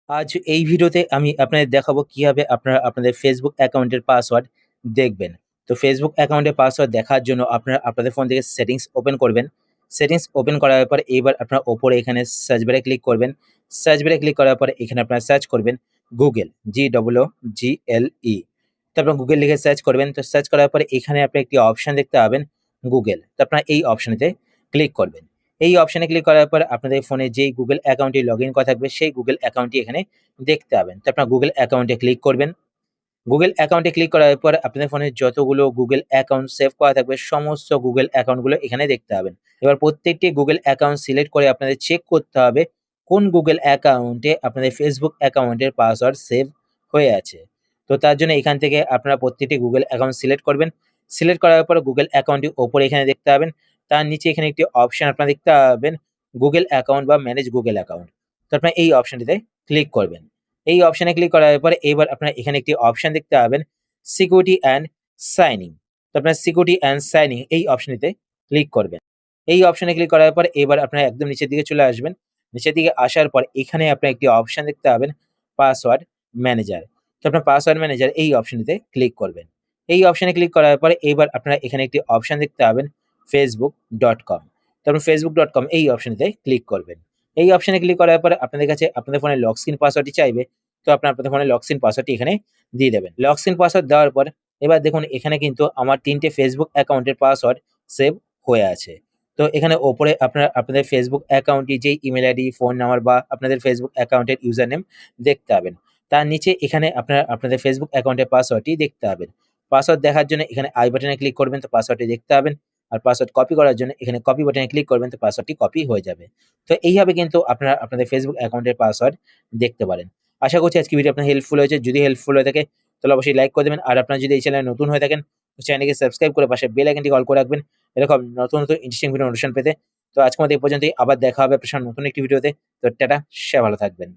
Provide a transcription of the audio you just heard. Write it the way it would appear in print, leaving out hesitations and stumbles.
আজ এই ভিডিওতে আমি আপনাদের দেখাবো কিভাবে আপনারা আপনাদের ফেসবুক অ্যাকাউন্টের পাসওয়ার্ড দেখবেন। তো ফেসবুক অ্যাকাউন্টের পাসওয়ার্ড দেখার জন্য আপনারা আপনাদের ফোন থেকে সেটিংস ওপেন করবেন। সেটিংস ওপেন করার পর এইবার আপনারা ওপরে এখানে সার্চ বারে ক্লিক করবেন। সার্চ বারে ক্লিক করার পরে এখানে আপনারা সার্চ করবেন গুগল, GOOGLE। তারপর গুগল লিখে সার্চ করবেন। তো সার্চ করার পরে এখানে আপনি একটি অপশন দেখতে পাবেন গুগল। তো আপনারা এই অপশনেতে ক্লিক করবেন। এই অপশনে ক্লিক করার পর আপনাদের ফোনে যেই গুগল অ্যাকাউন্টটি লগইন করা থাকবে সেই গুগল অ্যাকাউন্টটি এখানে দেখতে পাবেন। তো আপনার গুগল অ্যাকাউন্টে ক্লিক করবেন। গুগল অ্যাকাউন্টে ক্লিক করার পর আপনাদের ফোনে যতগুলো গুগল অ্যাকাউন্ট সেভ করা থাকবে সমস্ত গুগল অ্যাকাউন্টগুলো এখানে দেখতে পাবেন। এবার প্রত্যেকটি গুগল অ্যাকাউন্ট সিলেক্ট করে আপনাদের চেক করতে হবে কোন গুগল অ্যাকাউন্টে আপনাদের ফেসবুক অ্যাকাউন্টের পাসওয়ার্ড সেভ হয়ে আছে। তো তার জন্য এখান থেকে আপনারা প্রত্যেকটি গুগল অ্যাকাউন্ট সিলেক্ট করবেন। সিলেক্ট করার পর গুগল অ্যাকাউন্টটি ওপরে এখানে দেখতে পাবেন। তার নিচে এখানে একটি অপশন আপনারা দেখতে পাবেন গুগল অ্যাকাউন্ট বা ম্যানেজ গুগল অ্যাকাউন্ট। তো আপনারা এই অপশনটিতে ক্লিক করবেন। এই অপশনে ক্লিক করার পরে এবার আপনারা এখানে একটি অপশন দেখতে পাবেন সিকিউরিটি অ্যান্ড সাইনিং। তো আপনারা সিকিউরিটি অ্যান্ড সাইনিং এই অপশনটিতে ক্লিক করবেন। এই অপশনে ক্লিক করার পর এবার আপনারা একদম নিচের দিকে চলে আসবেন। নিচের দিকে আসার পর এখানে আপনারা একটি অপশন দেখতে পাবেন পাসওয়ার্ড ম্যানেজার। তো আপনার পাসওয়ার্ড ম্যানেজার এই অপশনটিতে ক্লিক করবেন। এই অপশনে ক্লিক করার পরে এবার আপনারা এখানে একটি অপশন দেখতে পাবেন facebook.com। তো আপনি facebook.com এই অপশনটিতে ক্লিক করবেন। এই অপশনে ক্লিক করার পরে আপনাদের কাছে আপনাদের ফোনে লক স্ক্রিন পাসওয়ার্ডটি চাইবে। তো আপনাদের ফোনে লক স্ক্রিন পাসওয়ার্ডটি এখানে দিয়ে দেবেন। লক স্ক্রিন পাসওয়ার্ড দেওয়ার পর এবার দেখুন এখানে কিন্তু আমার ৩ টে ফেসবুক অ্যাকাউন্টের পাসওয়ার্ড সেভ হয়ে আছে। তো এখানে ওপরে আপনারা আপনাদের ফেসবুক অ্যাকাউন্টটি যেই ইমেইল আইডি, ফোন নাম্বার বা আপনাদের ফেসবুক অ্যাকাউন্টের ইউজার নেম দেখতে পাবেন। তার নিচে এখানে আপনারা আপনাদের ফেসবুক অ্যাকাউন্টের পাসওয়ার্ডটি দেখতে পাবেন। পাসওয়ার্ড দেখার জন্য এখানে আই বাটনে ক্লিক করবেন তো পাসওয়ার্ডটি দেখতে পাবেন। আর পাসওয়ার্ড কপি করার জন্য এখানে কপি বাটনে ক্লিক করবেন তো পাসওয়ার্ডটি কপি হয়ে যাবে। তো এইভাবে কিন্তু আপনারা আপনাদের ফেসবুক অ্যাকাউন্টের পাসওয়ার্ড দেখতে পারেন। আশা করছি আজকে ভিডিও আপনার হেল্পফুল হয়েছে। যদি হেল্পফুল হয়ে থাকে তাহলে অবশ্যই লাইক করে দেবেন। আর আপনারা যদি এই চ্যানেলে নতুন হয়ে থাকেন তো চ্যানেলটিকে সাবস্ক্রাইব করে পাশে বেল আইকনটি অল করে রাখবেন এরকম নতুন নতুন ইন্টারেস্টিং ভিডিও নোটিফিকেশন পেতে। তো আজকের মতো এই পর্যন্তই। আবার দেখা হবে আপনার সাথে নতুন একটি ভিডিওতে। তো টাটা, সবাই ভালো থাকবেন।